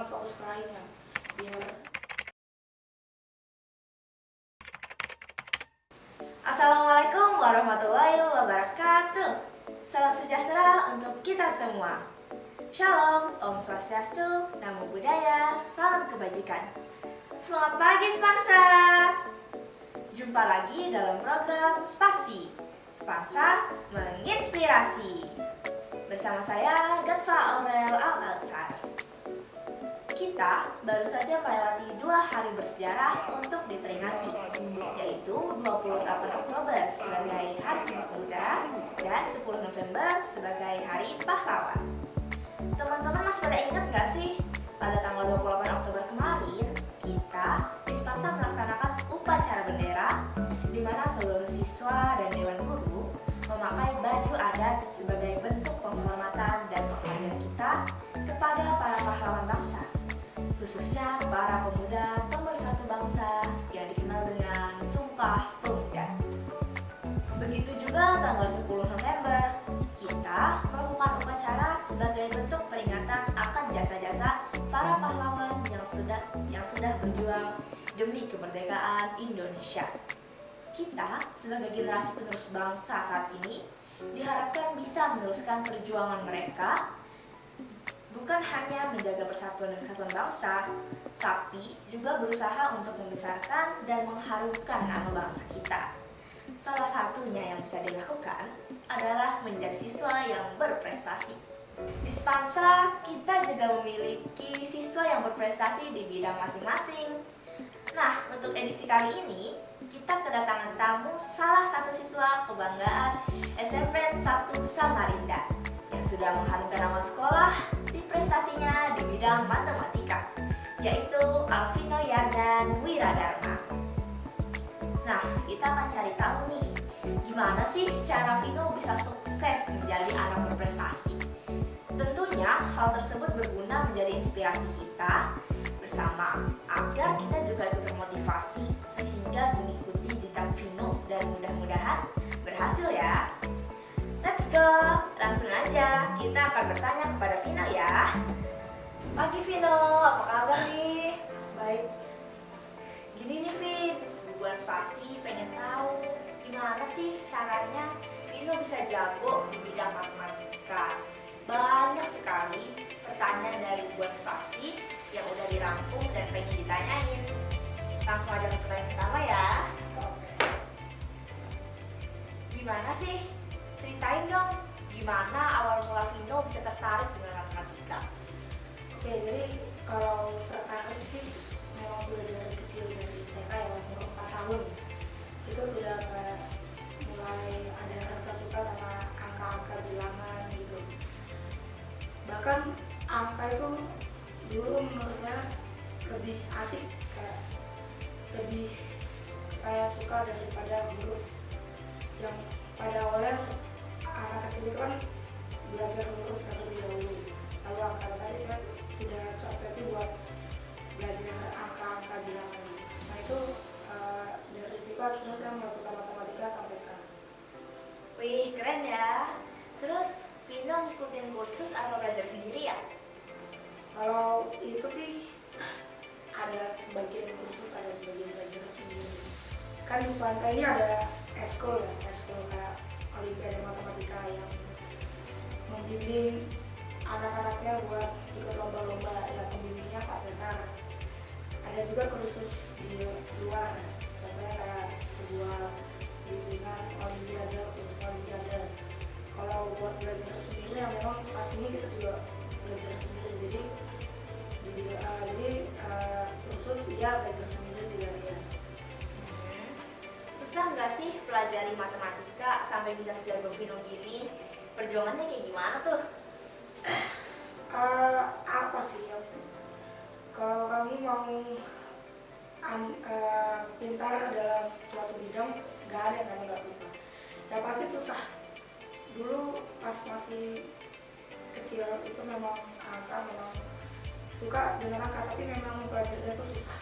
jangan selalu suka lainnya biar. Assalamualaikum warahmatullahi wabarakatuh. Salam sejahtera untuk kita semua. Shalom, Om Swastiastu, Namo Buddhaya, salam kebajikan. Semangat pagi Spansa. Jumpa lagi dalam program Spasi, Spansa menginspirasi. Bersama saya Gatfa Aurel Al-Alzar. Kita baru saja melewati 2 hari bersejarah untuk diperingati, yaitu 28 Oktober sebagai Hari Sumpah Pemuda dan 10 November sebagai Hari Pahlawan. Teman-teman masih pada ingat gak sih? Pada tanggal 28 Oktober kemarin, kita di Spansa melaksanakan upacara bendera di mana seluruh siswa dan dewan guru memakai baju adat sebagai bentuk penghormatan dan penghargaan kita kepada para pahlawan bangsa, khususnya para pemuda pemersatu bangsa yang dikenal dengan Sumpah Pemuda. Begitu juga tanggal 10 November, kita melakukan upacara sebagai bentuk peringatan akan jasa-jasa para pahlawan yang sudah berjuang demi kemerdekaan Indonesia. Kita sebagai generasi penerus bangsa saat ini diharapkan bisa meneruskan perjuangan mereka, bukan hanya menjaga persatuan dan kesatuan bangsa, tapi juga berusaha untuk membesarkan dan mengharumkan nama bangsa kita. Salah satunya yang bisa dilakukan adalah menjadi siswa yang berprestasi. Di Spansa, kita juga memiliki siswa yang berprestasi di bidang masing-masing. Nah, untuk edisi kali ini, kita kedatangan tamu salah satu siswa kebanggaan SMP 1 Samarinda yang sudah mengharumkan nama sekolah di prestasinya di bidang matematika, yaitu Alvino Yardan Wiradharma. Nah, kita akan cari tahu nih, gimana sih cara Vino bisa sukses menjadi anak berprestasi. Tentunya hal tersebut berguna menjadi inspirasi kita bersama agar kita juga ikut termotivasi sehingga mengikuti jejak Vino dan mudah-mudahan berhasil ya. Let's go, langsung aja kita akan bertanya kepada Vino ya. Pagi Vino, apa kabar nih? Baik. Gini nih Vin, buat Spasi pengen tahu gimana sih caranya Vino bisa jago di bidang matematika. Banyak sekali pertanyaan dari buat Spasi yang udah dirangkum dan pengen ditanyain. Langsung aja ke pertanyaan pertama ya. Gimana sih? Ceritain dong, gimana awal mula Vino bisa tertarik dengan matematika? Oke, jadi kalau tertarik sih memang sudah dari kecil, dari TK ya, umur 4 tahun itu sudah kayak mulai ada rasa suka sama angka-angka bilangan gitu. Bahkan angka itu dulu menurut saya lebih asik, kayak lebih saya suka daripada huruf yang pada awalnya anak kecil itu kan belajar huruf terlebih dahulu, lalu angka tadi saya sudah terobsesi buat belajar angka-angka bilangan. Nah itu dari situ akhirnya saya masukkan matematika sampai sekarang. Wih, keren ya. Terus Vino ngikutin kursus atau belajar sendiri ya? Kalau itu sih ada sebagian kursus, ada sebagian belajar sendiri. Kan di Spansa ini ada eskul ya, eskul kayak Olimpiade Matematika yang membimbing anak-anaknya buat ikut lomba-lomba, yang pembimbingnya Pak Cesar. Ada juga kursus di luar, contohnya kayak sebuah bimbingan Olimpiade, kursus Olimpiade. Kalau buat belajar sendiri ya memang pas ini kita juga belajar sendiri, jadi kursus iya, belajar sendiri juga ya. Susah nggak sih pelajari matematika sampai bisa sejago Vino gini? Perjuangannya kayak gimana tuh? Apa sih ya? Kalau kamu mau pintar dalam suatu bidang, nggak ada yang kamu nggak susah. Ya pasti susah. Dulu pas masih kecil itu memang angka, memang suka dengan angka, tapi memang belajarnya itu susah.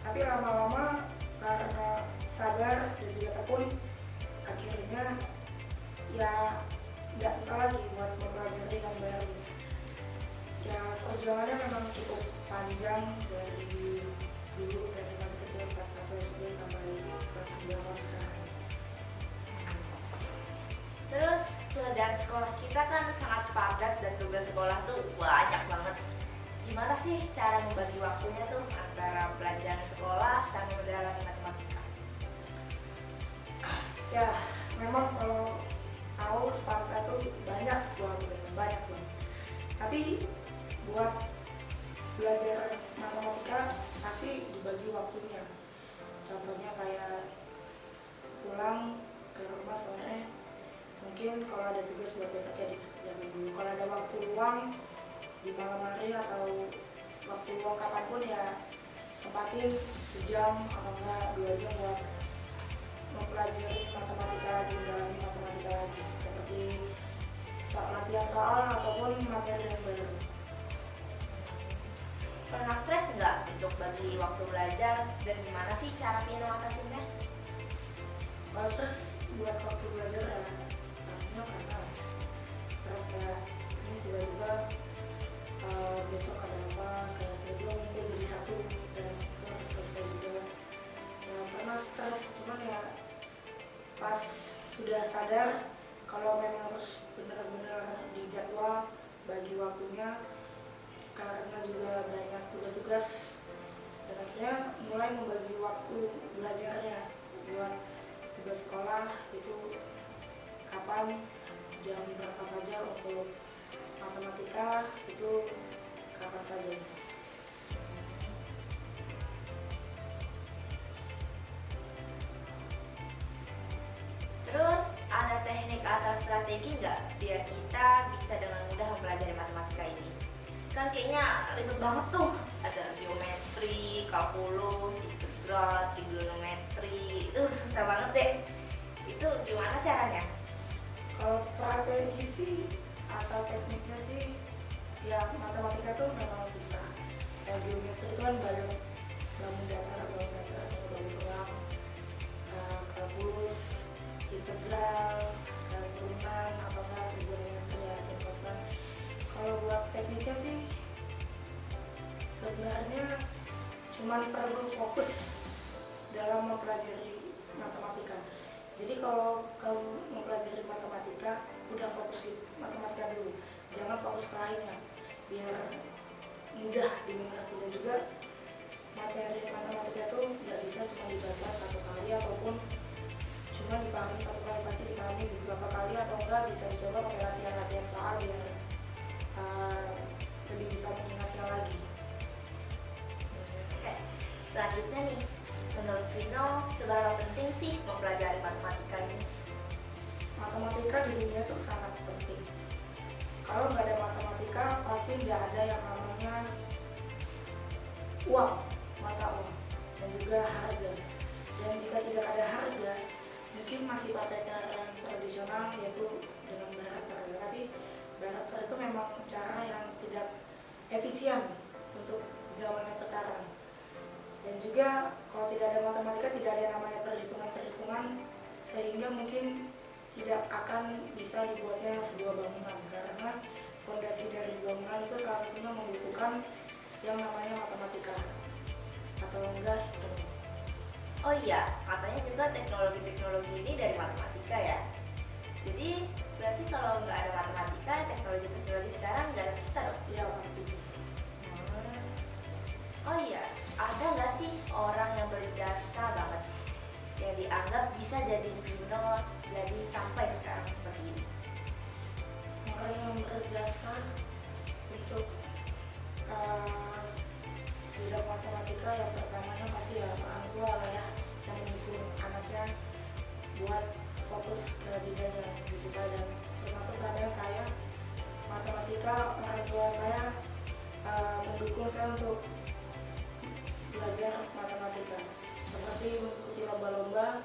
Tapi lama-lama karena sabar dan juga tekun, akhirnya ya nggak susah lagi buat mempelajari yang baru. Ya perjuangannya memang cukup panjang dari dulu, dari masih kecil kelas 1 SD sampai kelas 9 tahun sekarang. Terus pelajaran sekolah kita kan sangat padat dan tugas sekolah tuh banyak banget. Gimana sih cara membagi waktunya tuh antara pelajaran sekolah sama mendalami matematika? Ya memang kalau tahu Sparta itu banyak banget. Tapi buat belajar matematika pasti dibagi waktunya. Contohnya kayak pulang ke rumah sore, mungkin kalau ada tugas buat besok ya dikerjain dulu. Kalau ada waktu luang di malam hari atau waktu luang kapanpun ya sempatin sejam atau enggak 2 jam buat mempelajari matematika lagi, mendalami matematika lagi, seperti latihan soal ataupun materi yang baru. Pernah stres nggak untuk bagi waktu belajar dan gimana sih cara Vino ngatasinnya? Kalau stres buat waktu belajar ya pastinya pernah stres, kayak ini tiba-tiba besok ada apa, kayak tiba-tiba ngumpul jadi satu dan harus selesai juga. Ya pernah stres, cuman ya pas sudah sadar kalau memang harus benar-benar dijadwal, bagi waktunya, karena juga banyak tugas-tugas, dan akhirnya mulai membagi waktu belajarnya buat tugas sekolah itu kapan, jam berapa saja, untuk matematika itu kapan saja. Terus ada teknik atau strategi nggak biar kita bisa dengan mudah mempelajari matematika ini? Kan kayaknya ribet banget tuh, ada geometri, kalkulus, integral, trigonometri, itu susah banget deh. Itu gimana caranya? Kalau strategi sih atau tekniknya sih, ya matematika tuh memang susah. Kayak geometri itu kan bangun datar, bangun ruang, kalkulus, integral, dan turunan, apakah trigonometri ya simpulan. Kalau buat tekniknya sih sebenarnya cuma perlu fokus dalam mempelajari matematika. Jadi kalau kamu mempelajari matematika, udah fokus di matematika dulu, jangan fokus ke lainnya, biar mudah dimengerti. Dan juga materi matematika itu nggak bisa cuma dibaca satu kali ataupun cuma dipahami satu kali, pasti dipahami beberapa kali, atau enggak bisa dicoba pakai latihan-latihan soal biar lebih bisa mengingatnya lagi. Oke, selanjutnya nih, menurut Vino seberapa penting sih mempelajari matematika ini? Matematika di dunia itu sangat penting. Kalau nggak ada matematika, pasti nggak ada yang namanya uang, mata uang, dan juga harga. Dan jika tidak ada harga, mungkin masih pakai cara yang tradisional, yaitu dengan barter. Tapi barter itu memang cara yang tidak efisien untuk zamannya sekarang. Dan juga kalau tidak ada matematika, tidak ada yang namanya perhitungan-perhitungan, sehingga mungkin tidak akan bisa dibuatnya sebuah bangunan, karena fondasi dari bangunan itu salah satunya membutuhkan yang namanya matematika atau enggak hitung. Oh iya, katanya juga teknologi-teknologi ini dari matematika ya. Jadi berarti kalau nggak ada matematika, teknologi-teknologi sekarang nggak ada kita dong? Iya pasti. Oh iya, ada nggak sih orang yang berjasa banget yang dianggap bisa jadi Vino jadi sampai sekarang seperti ini? Orang yang berjasa untuk bidang matematika, yang pertamanya pasti ya orang tua lah ya, yang mendukung anaknya buat fokus ke bidang yang disuka. Dan termasuk karena saya matematika, orang tua saya mendukung saya untuk belajar matematika, seperti mengikuti lomba-lomba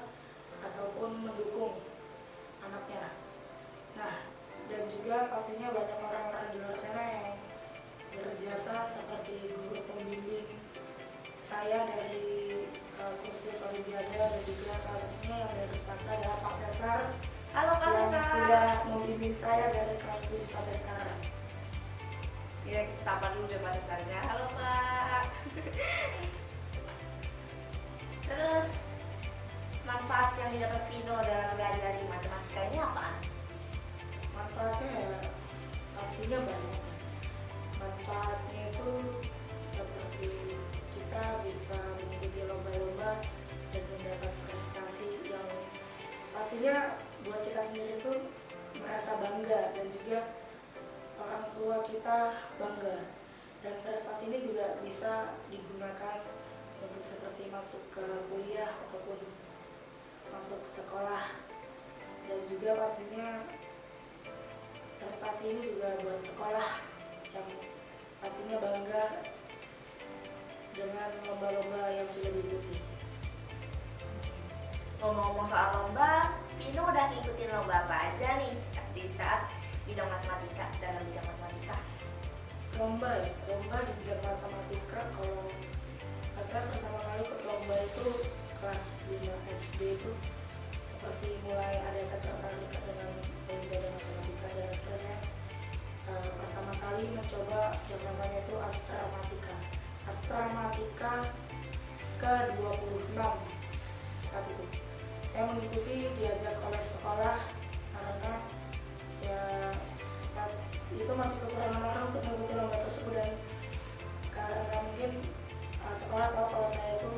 ataupun mendukung anaknya. Nah, dan juga pastinya banyak orang-orang di luar sana yang berjasa, seperti guru pembimbing saya dari kursus Olimpiade, dan juga salah satunya yang dari Sparta adalah Pak Cesar. Halo Kak yang Cesar. sudah membimbing saya dari kelas 7 sampai sekarang. Ya, Kita sapa dulu ya Pak Sarga. Halo Pak. Terus manfaat yang didapat Vino dalam belajar di matematika ini apaan? Manfaatnya ya pastinya banyak. Manfaatnya itu seperti kita bisa mengikuti lomba-lomba dan mendapat prestasi yang pastinya buat kita sendiri itu merasa bangga, dan juga orang tua kita bangga. Dan prestasi ini juga bisa digunakan untuk seperti masuk ke kuliah ataupun masuk sekolah, dan juga pastinya prestasi ini juga buat sekolah yang pastinya bangga dengan lomba-lomba yang sudah diikuti. Ngomong-ngomong soal lomba, Vino udah ngikutin lomba apa aja nih di saat bidang matematika, dalam bidang matematika? Lomba ya, lomba di bidang matematika, kalau saya pertama kali ikut lomba itu kelas 5 SD itu seperti mulai ada ketertarikan dengan olimpiade matematika, dan akhirnya pertama kali mencoba yang namanya itu Astramatika ke-26 saat itu. Saya mengikuti diajak oleh sekolah karena ya saat itu masih kekurangan orang untuk mengikuti lomba tersebut, dan karena mungkin sekolah tahu kalau saya itu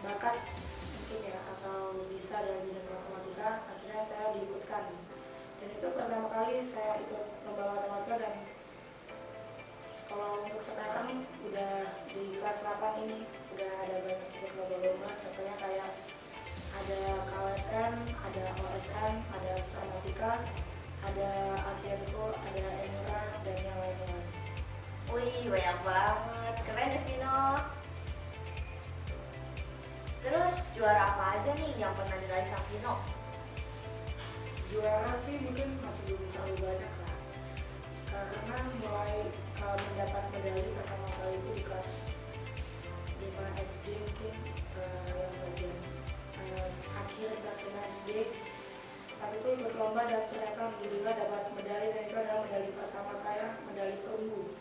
bakat mungkin ya atau bisa dalam bidang matematika, akhirnya saya diikutkan. Dan itu pertama kali saya ikut lomba matematika, dan kalau untuk sekarang udah di kelas 8 ini udah ada banyak ikut lomba-lomba, contohnya kayak ada KLSN, ada OSN, ada Astramatika, ada Asianco, ada Emura, dan yang lain-lain. Wih, banyak banget, keren ya Vino. Terus juara apa aja nih yang pernah diraih sama Vino? Juara sih mungkin masih belum terlalu banyak lah, karena mulai mendapat medali pertama kali itu di kelas 5 SD mungkin, yang bagian akhir kelas 5 SD. Saat itu ikut lomba dan ternyata alhamdulillah dapat medali, dan itu adalah medali pertama saya, medali perunggu,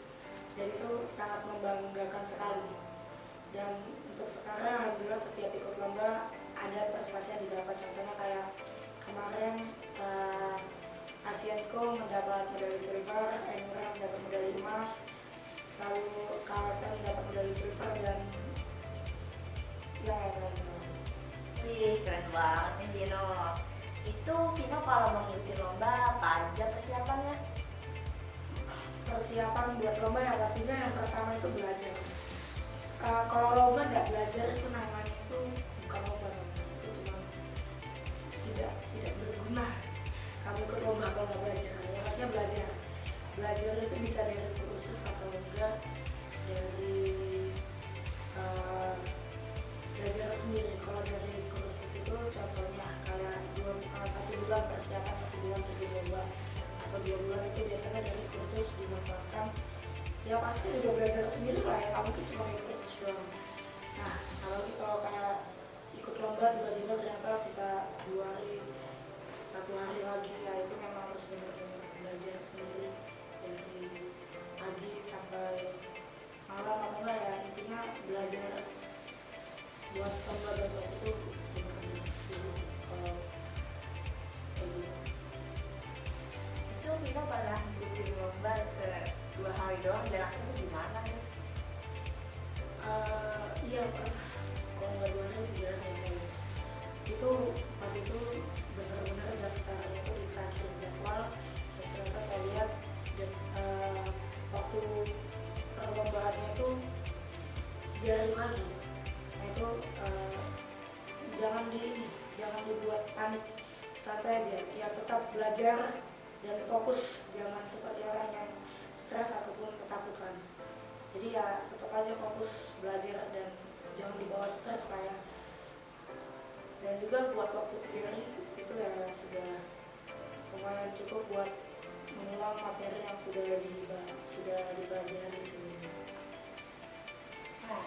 dan itu sangat membanggakan sekali. Dan untuk sekarang alhamdulillah setiap ikut lomba ada prestasi yang didapat, contohnya kayak kemarin Asianco mendapat medali silver, Emura mendapat medali emas, lalu KLSN mendapat medali silver, dan yang lain-lain. Wih, keren banget nih Vino. Itu Vino kalau mau ngikutin lomba apa aja persiapannya? Persiapan buat lomba yang pastinya yang pertama itu belajar. Kalau lomba nggak belajar itu namanya itu bukan lomba, itu cuma tidak berguna. Kamu ikut lomba kalau nggak belajar, ya pastinya belajar. Belajar itu bisa dari kursus atau enggak dari belajar sendiri. Kalau dari kursus itu contohnya kayak 1 bulan persiapan, 1 bulan sebelum lomba, atau 2 bulan itu biasanya dari kursus dimanfaatkan. Ya pasti juga belajar sendiri lah ya, kamu tuh cuma ikut kursus doang. Nah kalau kayak ikut lomba tiba-tiba ternyata sisa 2 hari, 1 hari lagi, ya itu memang harus benar-benar belajar sendiri dari pagi sampai malam, apa enggak ya, intinya belajar buat lomba besok itu benar-benar dulu kalau kayak gitu. Itu Vino pernah ngikutin lomba 2 hari doang dan akhirnya gimana nih? Iya pernah, kalau nggak 2 hari 3 hari itu pas itu benar-benar daftarnya itu di akhir jadwal, dan ternyata saya lihat dan waktu perlombaannya itu 3 hari lagi. Nah itu jangan dibuat panik, santai aja, ya tetap belajar dan fokus, jangan seperti orang yang stres ataupun ketakutan. Jadi ya tetap aja fokus belajar dan jangan dibawa stres lah ya. Dan juga buat waktu 3 hari itu ya sudah lumayan cukup buat mengulang materi yang sudah dipelajari sebelumnya. Nah,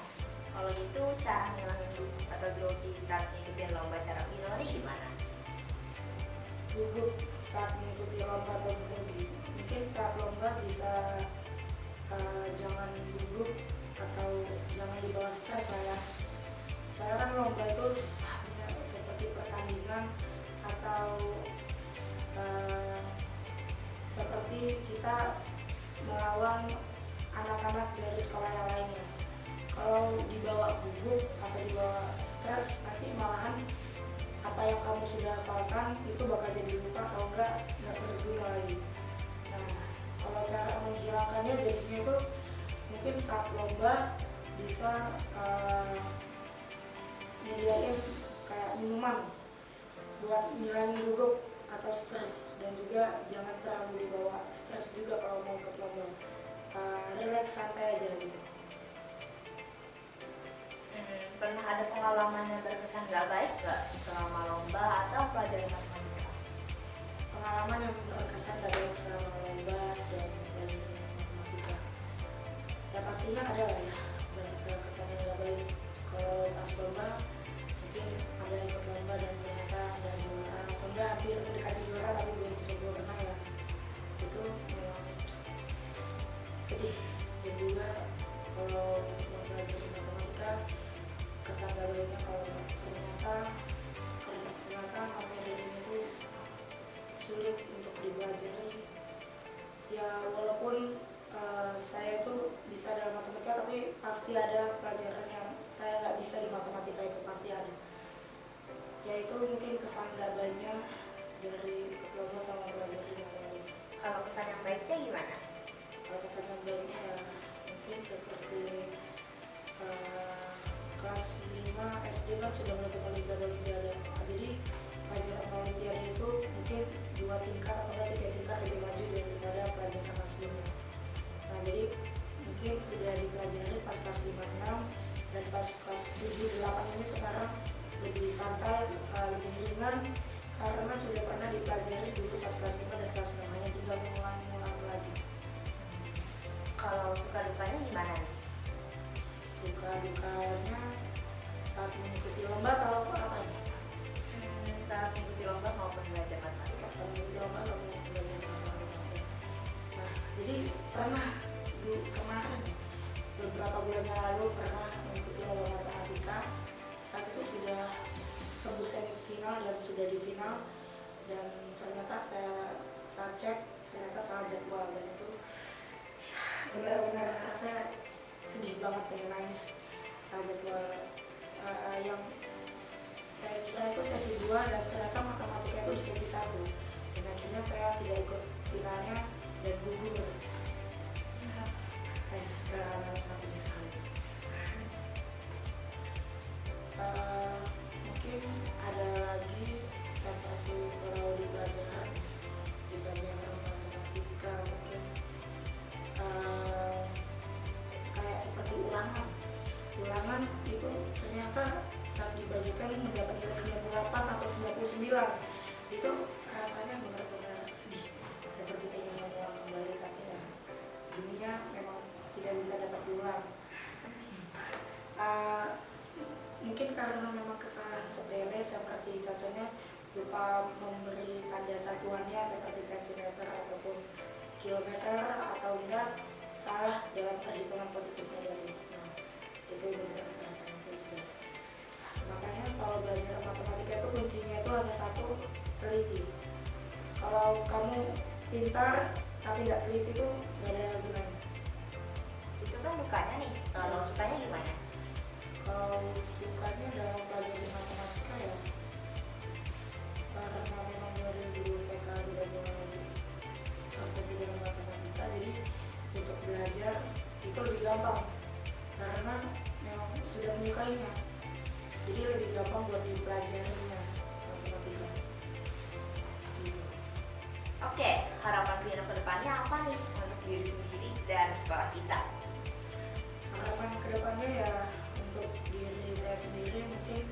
kalau gitu cara ngilangin gugup atau grogi saat ngikutin lomba cara Vino ini gimana? Gugup saat mengikuti lomba atau grogi, mungkin saat lomba bisa jangan gugup atau jangan dibawa stres lah ya. Saya kan lomba itu hanya seperti pertandingan atau seperti kita melawan anak-anak dari sekolah yang lainnya. Kalau dibawa gugup atau dibawa stres, nanti malahan apa yang kamu sudah hafalkan itu bakal jadi lupa atau nggak berguna lagi. Nah, kalau cara menghilangkannya jadinya itu mungkin saat lomba bisa menyediakan kayak minuman buat ngilangin gugup atau stres, dan juga jangan terlalu dibawa stres juga kalau mau ikut lomba. Relax, santai aja gitu. Pernah ada pengalaman yang berkesan gak baik gak selama lomba atau pelajaran matematika? Pengalaman yang berkesan gak baik selama lomba dan pelajaran matematika, ya pastinya ada lah ya berkesan yang gak baik. Kalau pas lomba mungkin ada ikut lomba dan ternyata ada juara atau enggak hampir mendekati juara tapi belum bisa menang ya, itu memang sedih. Dan juga kalau mempelajari matematika, kesan gak baiknya kalau ternyata materi itu sulit untuk dipelajari. Ya walaupun saya itu bisa dalam matematika, tapi pasti ada pelajaran yang saya nggak bisa di matematika, itu pasti ada. Yaitu mungkin kesan gak baiknya dari lomba sama pelajaran matematika. Kalau kesan yang baiknya gimana? Kalau kesan yang baiknya ya mungkin seperti kelas 5 SD kan sudah mulai olimpiade. Jadi pelajaran olimpiade itu mungkin 2 tingkat atau 3 tingkat lebih maju daripada pelajaran kelas 5. Nah jadi mungkin sudah dipelajari pas kelas 5, 6, dan pas kelas 7, 8 ini sekarang lebih santai, lebih ringan karena sudah pernah dipelajari dulu saat kelas 5 dan kelas 6, hanya tinggal mengulang lagi. Kalau suka dukanya gimana nih? Suka dukanya saat mengikuti lomba atau apa ya? Saat mengikuti lomba maupun belajar matematika. Saat mengikuti lomba atau belajar matematika. Nah, jadi pernah kemarin beberapa bulan yang lalu pernah mengikuti lomba matematika. Saat itu sudah tembus semifinal dan sudah di final, dan ternyata saya cek ternyata salah jadwal, dan itu benar-benar saya sedih banget, pengen nangis. Salah jadwal yang saya kira itu sesi 2 dan ternyata matematika itu di sesi 1, dan akhirnya saya tidak ikut finalnya dan gugur. Dan sekarang sangat sedih sekali. Mungkin ada lagi seperti kalau di pelajaran matematika mungkin kayak seperti ulangan itu ternyata saat dibagikan mendapat nilai 98 atau 99, itu rasanya benar-benar sedih, seperti ingin mengulang kembali, tapi ya dunia memang tidak bisa dapat diulang. Mungkin karena memang kesalahan sepele, seperti contohnya lupa memberi tanda satuannya seperti sentimeter ataupun kilometer, atau enggak salah dalam perhitungan positif negatif. Nah, itu benar perasaan itu sudah. Makanya kalau belajar matematika itu kuncinya itu hanya satu, teliti. Kalau kamu pintar tapi nggak teliti itu nggak ada gunanya. Itu kan dukanya nih. Kalau sukanya gimana? Kalau sukanya dalam pelajaran matematika ya karena memang dari dulu TK sudah mulai obsesi dengan matematika, jadi untuk belajar itu lebih gampang karena memang sudah menyukainya, jadi lebih gampang buat dipelajarinya matematika gitu. Oke, harapan Vina ke depannya apa nih untuk diri sendiri dan sekolah kita? Harapan kedepannya ya untuk diri saya sendiri mungkin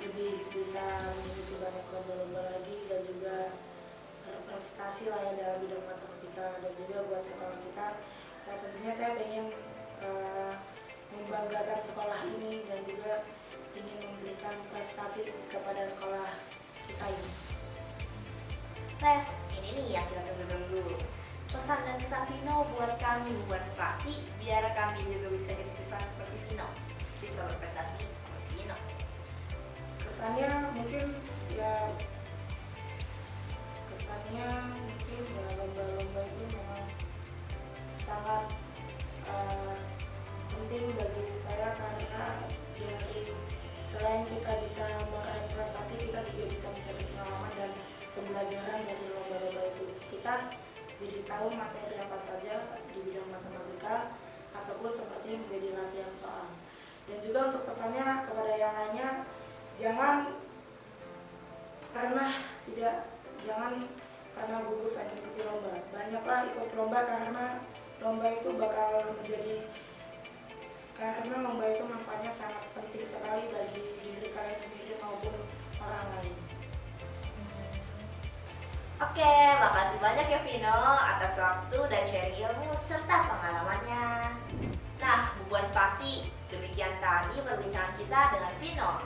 lebih bisa mengikuti banyak lomba-lomba lagi, dan juga berprestasi lah ya dalam bidang matematika, dan juga buat sekolah kita. Nah, tentunya saya ingin membanggakan sekolah ini dan juga ingin memberikan prestasi kepada sekolah kita ini. tes. Ini nih yang kita tunggu-tunggu. Pesan dan kesan Vino buat kami buat spasi, biar kami juga bisa jadi siswa seperti Vino, siswa berprestasi seperti Vino. Kesannya mungkin ya lomba-lomba itu memang sangat penting bagi saya, karena dari selain kita bisa meraih prestasi, kita juga bisa mencari pengalaman dan pembelajaran dari lomba-lomba itu. Kita jadi tahu materi apa saja di bidang matematika ataupun seperti menjadi latihan soal. Dan juga untuk pesannya kepada yang lainnya, jangan pernah gugup saat mengikuti lomba. Banyaklah ikut lomba, karena lomba itu manfaatnya sangat penting sekali bagi diri kalian sendiri maupun orang lain. Oke, makasih banyak ya Vino atas waktu dan sharing ilmu serta pengalamannya. Nah, buat spasi, demikian tadi perbincangan kita dengan Vino.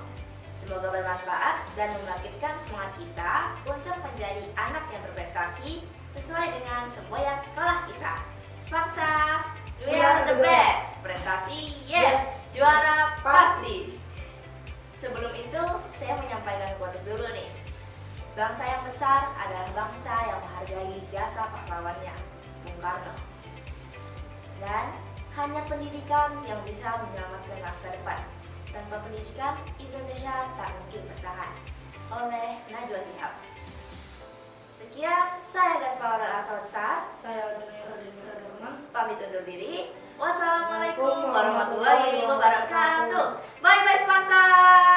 Semoga bermanfaat dan membangkitkan semangat kita untuk menjadi anak yang berprestasi sesuai dengan semboyan sekolah kita. Spansa, we are the best. Prestasi, yes. Juara pasti. Sebelum itu, saya menyampaikan quotes dulu nih. Bangsa yang besar adalah bangsa yang menghargai jasa pahlawannya, Bung Karno. Dan hanya pendidikan yang bisa menyelamatkan masa depan. Tanpa pendidikan, Indonesia tak mungkin bertahan. Oleh Najwa Shihab. Sekian, saya Gatfara Al-Kautsar. Saya Alzanira Denira Dharma. Pamit undur diri. Wassalamualaikum warahmatullahi wabarakatuh. Bye bye sponsor.